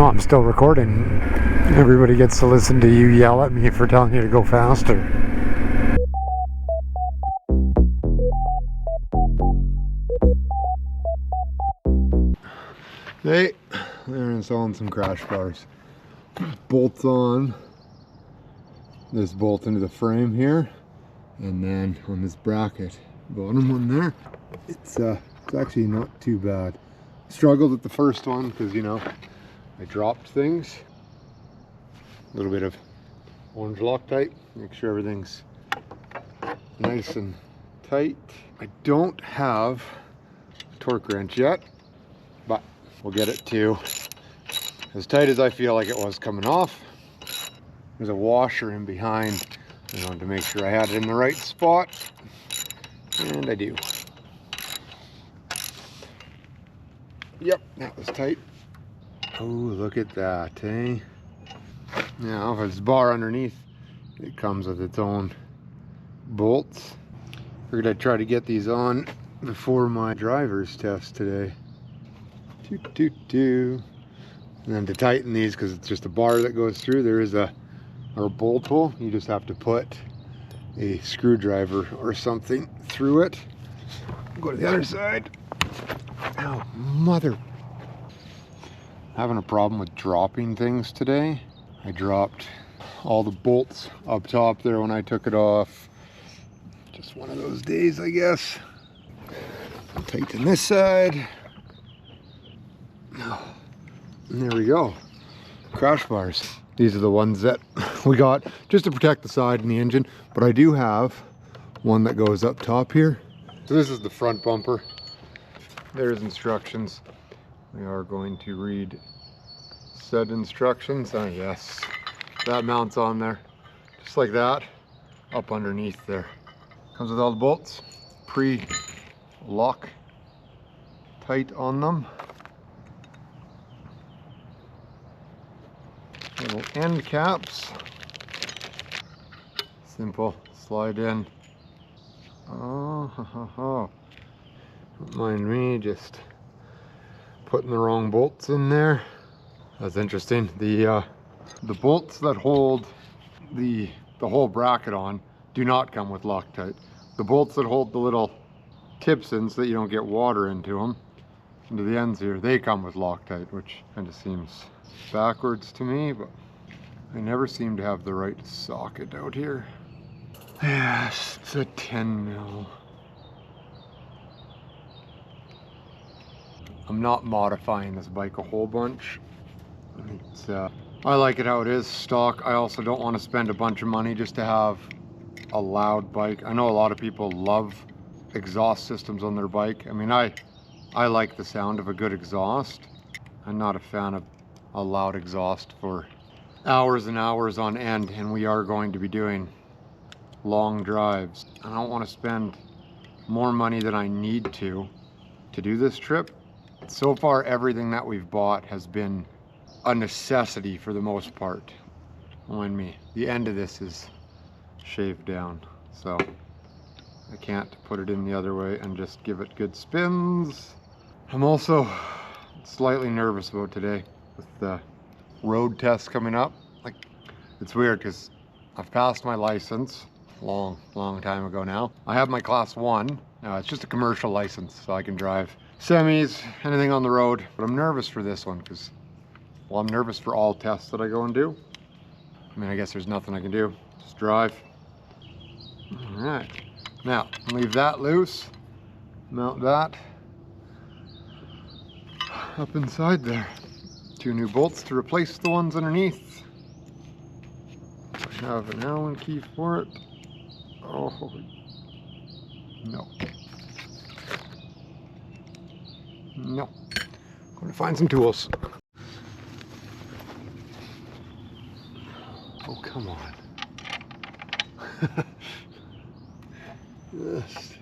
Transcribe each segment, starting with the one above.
No, I'm still recording. Everybody gets to listen to you yell at me for telling you to go faster. Hey, they're installing some crash bars. Bolts on. This bolt into the frame here, and then on this bracket, bottom one there, it's actually not too bad. Struggled with the first one because, you know, I dropped things. A little bit of orange Loctite, make sure everything's nice and tight. I don't have a torque wrench yet, but we'll get it to as tight as I feel like it was coming off. There's a washer in behind, you know, to make sure I had it in the right spot, and I do. Yep, that was tight. Oh, look at that, eh? Now, if it's bar underneath, it comes with its own bolts. Figured I'd try to get these on before my driver's test today. And then to tighten these, because it's just a bar that goes through, there is a bolt hole. You just have to put a screwdriver or something through it. Go to the other side. Oh, mother. Having a problem with dropping things today. I dropped all the bolts up top there when I took it off. Just one of those days, I guess. I'll tighten this side. And there we go. Crash bars. These are the ones that we got just to protect the side and the engine, but I do have one that goes up top here. So this is the front bumper. There's instructions. We are going to read said instructions. Oh yes, that mounts on there, just like that, up underneath there. Comes with all the bolts, pre-lock tight on them. Little end caps, simple, slide in. Oh, don't mind me just putting the wrong bolts in there. That's interesting. The bolts that hold the whole bracket on do not come with Loctite. The bolts that hold the little tips in so that you don't get water into them, into the ends here, they come with Loctite, which kind of seems backwards to me, but I never seem to have the right socket out here. Yes, it's a 10 mil. I'm not modifying this bike a whole bunch. It's, I like it how it is, stock. I also don't want to spend a bunch of money just to have a loud bike. I know a lot of people love exhaust systems on their bike. I mean, I like the sound of a good exhaust. I'm not a fan of a loud exhaust for hours and hours on end, and we are going to be doing long drives. I don't want to spend more money than I need to do this trip. So far, everything that we've bought has been a necessity for the most part. Mind me, the end of this is shaved down, so I can't put it in the other way and just give it good spins. I'm also slightly nervous about today with the road test coming up. Like, it's weird because I've passed my license long time ago now. I have my class 1. Now it's just a commercial license, so I can drive semis, anything on the road. But I'm nervous for this one because, well, I'm nervous for all tests that I go and do. I mean, I guess there's nothing I can do. Just drive. All right. Now, leave that loose. Mount that up inside there. 2 new bolts to replace the ones underneath. I have an Allen key for it. Oh, no. No. I'm going to find some tools. Oh, come on. Let's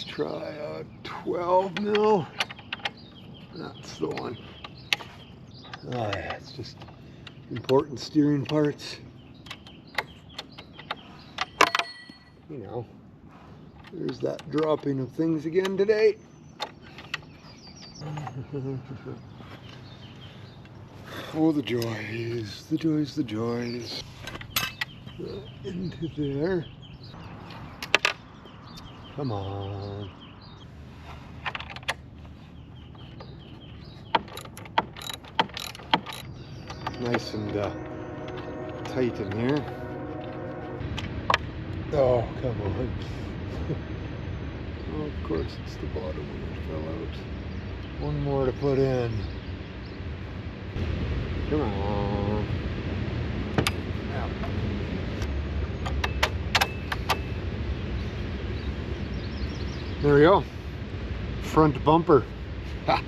try a 12 mil. That's the one. Oh yeah, it's just important steering parts. You know, there's that dropping of things again today. Oh, the joys, the joys, the joys. Into there. Come on. Nice and tight in here. Oh, come on. Oh, of course it's the bottom one that fell out. One more to put in. Come on. Yeah. There we go. Front bumper. Ha.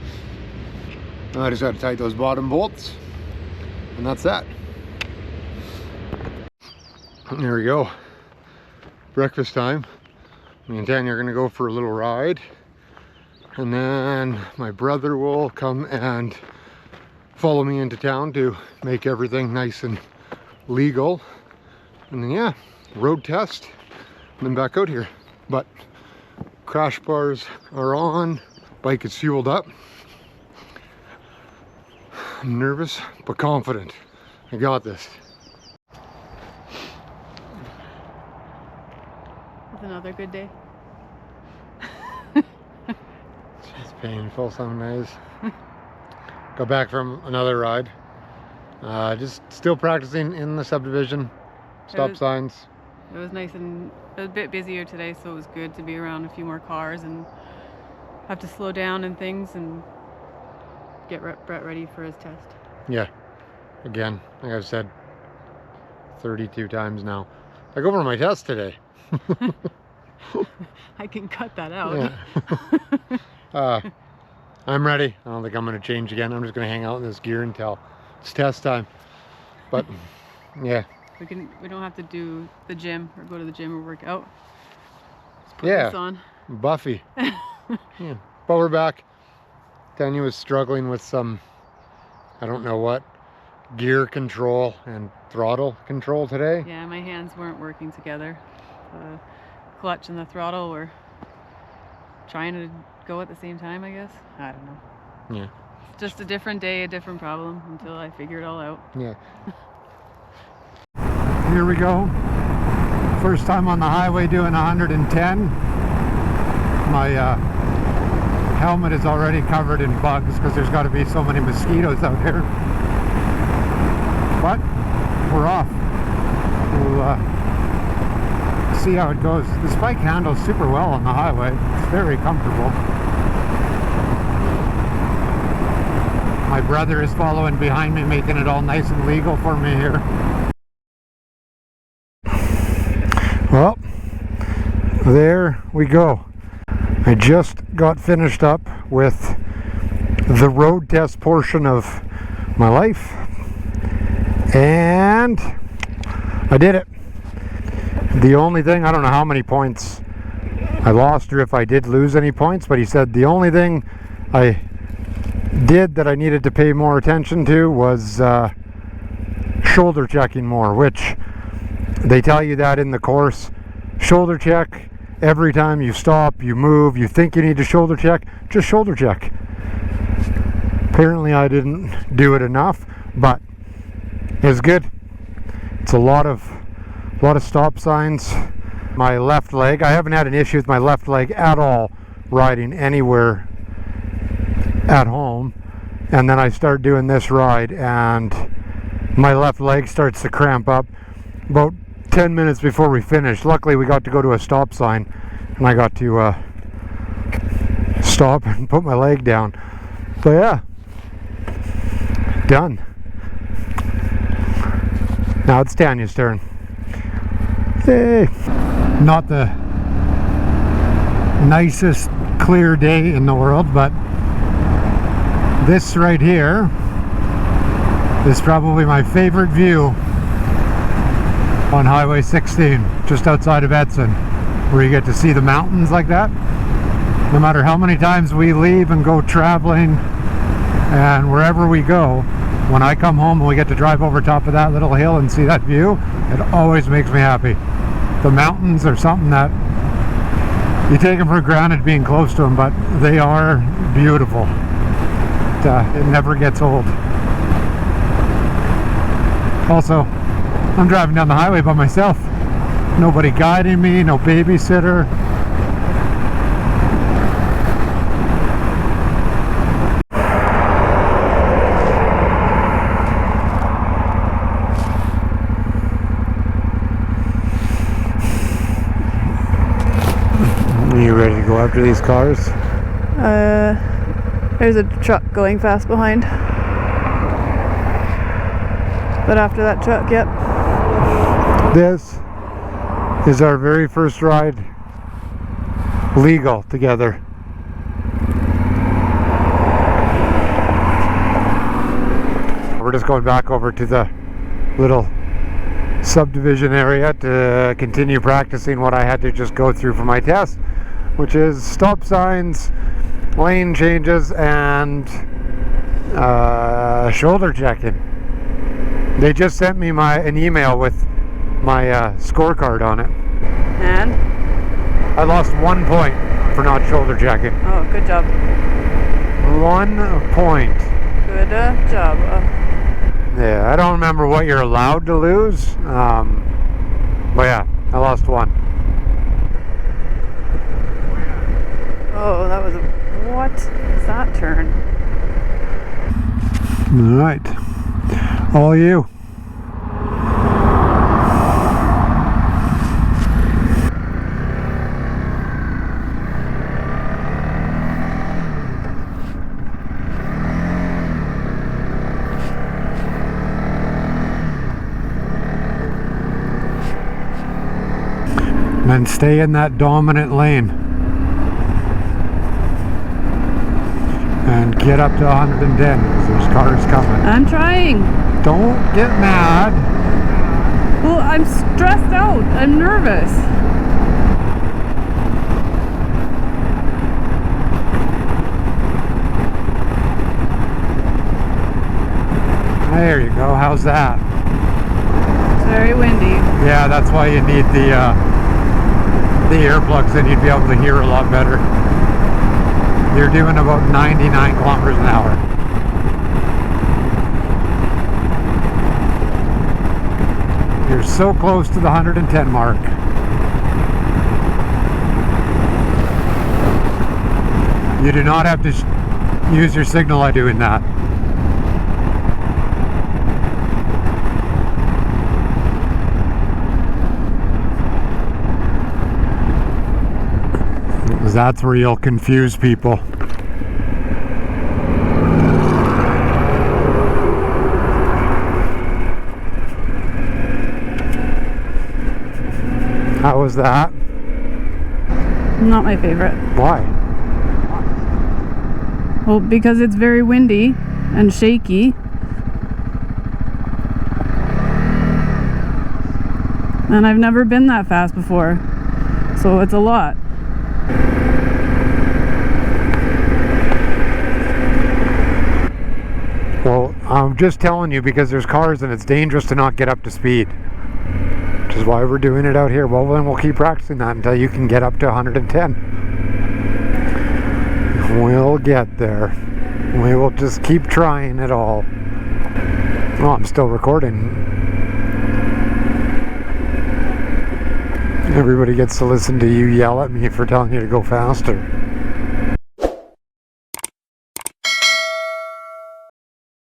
Now I just got to tighten those bottom bolts. And that's that. There we go. Breakfast time. Me and Tanya are going to go for a little ride. And then my brother will come and follow me into town to make everything nice and legal. And then yeah, road test. And then back out here. But crash bars are on. Bike is fueled up. I'm nervous, but confident. I got this. It's another good day. It's painful some days. Got back from another ride. Just still practicing in the subdivision. Stop signs. It was nice and it was a bit busier today, so it was good to be around a few more cars and have to slow down and things and get Brett ready for his test. Yeah, again, like I've said 32 times now. I go for my test today. I can cut that out. Yeah. I'm ready. I don't think I'm going to change again. I'm just going to hang out in this gear until it's test time. But yeah. We don't have to do the gym or go to the gym or work out. Just put this on. Buffy. Yeah. But we're back. Tanya was struggling with some, I don't know what, gear control and throttle control today. Yeah, my hands weren't working together. The clutch and the throttle were trying to go at the same time, I guess. I don't know. Yeah. It's just a different day, a different problem until I figure it all out. Yeah. Here we go. First time on the highway doing 110. My helmet is already covered in bugs because there's got to be so many mosquitoes out here. But we're off. We'll see how it goes. This bike handles super well on the highway. It's very comfortable. My brother is following behind me, making it all nice and legal for me here. Well, there we go. I just got finished up with the road test portion of my life, and I did it. The only thing, I don't know how many points I lost or if I did lose any points, but he said the only thing I did that I needed to pay more attention to was shoulder checking more, which they tell you that in the course. Shoulder check every time you stop, you move, you think you need to shoulder check, just shoulder check. Apparently I didn't do it enough, but it was good. It's a lot of stop signs. My left leg, I haven't had an issue with my left leg at all riding anywhere at home, and then I start doing this ride and my left leg starts to cramp up about 10 minutes before we finished. Luckily we got to go to a stop sign and I got to stop and put my leg down. So yeah, done. Now it's Tanya's turn. Yay! Not the nicest clear day in the world, but this right here is probably my favorite view on Highway 16, just outside of Edson, where you get to see the mountains like that. No matter how many times we leave and go traveling and wherever we go, when I come home and we get to drive over top of that little hill and see that view, it always makes me happy. The mountains are something that you take them for granted being close to them, but they are beautiful. It never gets old. Also, I'm driving down the highway by myself. Nobody guiding me, no babysitter. Are you ready to go after these cars? There's a truck going fast behind. But after that truck, yep. This is our very first ride legal together. We're just going back over to the little subdivision area to continue practicing what I had to just go through for my test, which is stop signs, lane changes, and shoulder checking. They just sent me an email with my scorecard on it. And? I lost 1 point for not shoulder checking. Oh, good job. 1 point. Good job. Yeah, I don't remember what you're allowed to lose. But yeah, I lost 1. Oh, that was what is that turn? All right, all you. And stay in that dominant lane. And get up to 110 because there's cars coming. I'm trying. Don't get mad. Well, I'm stressed out. I'm nervous. There you go. How's that? It's very windy. Yeah, that's why you need the earplugs, then you'd be able to hear a lot better. You're doing about 99 kilometers an hour. You're so close to the 110 mark. You do not have to use your signal by doing that. That's where you'll confuse people. How was that? Not my favorite. Why? Well, because it's very windy and shaky. And I've never been that fast before. So it's a lot. Well, I'm just telling you because there's cars and it's dangerous to not get up to speed. Which is why we're doing it out here. Well, then we'll keep practicing that until you can get up to 110. We'll get there. We will just keep trying it all. Oh, I'm still recording. Everybody gets to listen to you yell at me for telling you to go faster.